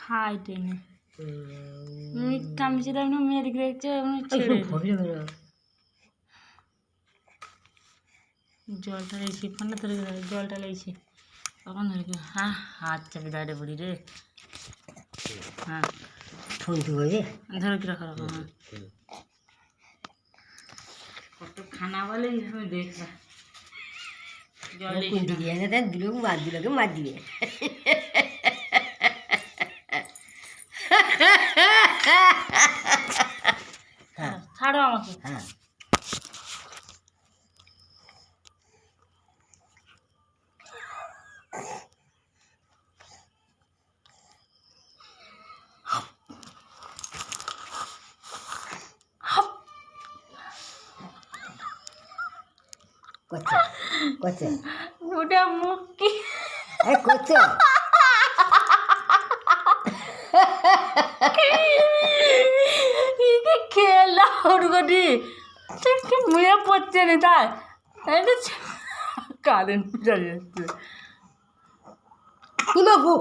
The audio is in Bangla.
হাই টেনে কামিয়েছিলাম না মেয়ের গেছে ছেড়ে জলটা লেগেছি ফোনটা ধরে জলটা লেগেছি তখন ধরে হ্যাঁ হাত চাপে দাঁড়িয়ে পড়ি রে হ্যাঁ ফোন তো হয়ে ধরে কি রাখা হ্যাঁ কত খানা বলেই আমি দেখলাম জল দেখ দিল মার দিবে হ্যাঁ ছাড়ো আমাকে হ্যাঁ করছে করছে ওটা মুখ কি করছে খেলা ওরগটি কি মেয়ে পড়ছে না তাই কারেন্ট চলে যাচ্ছে কি বাবু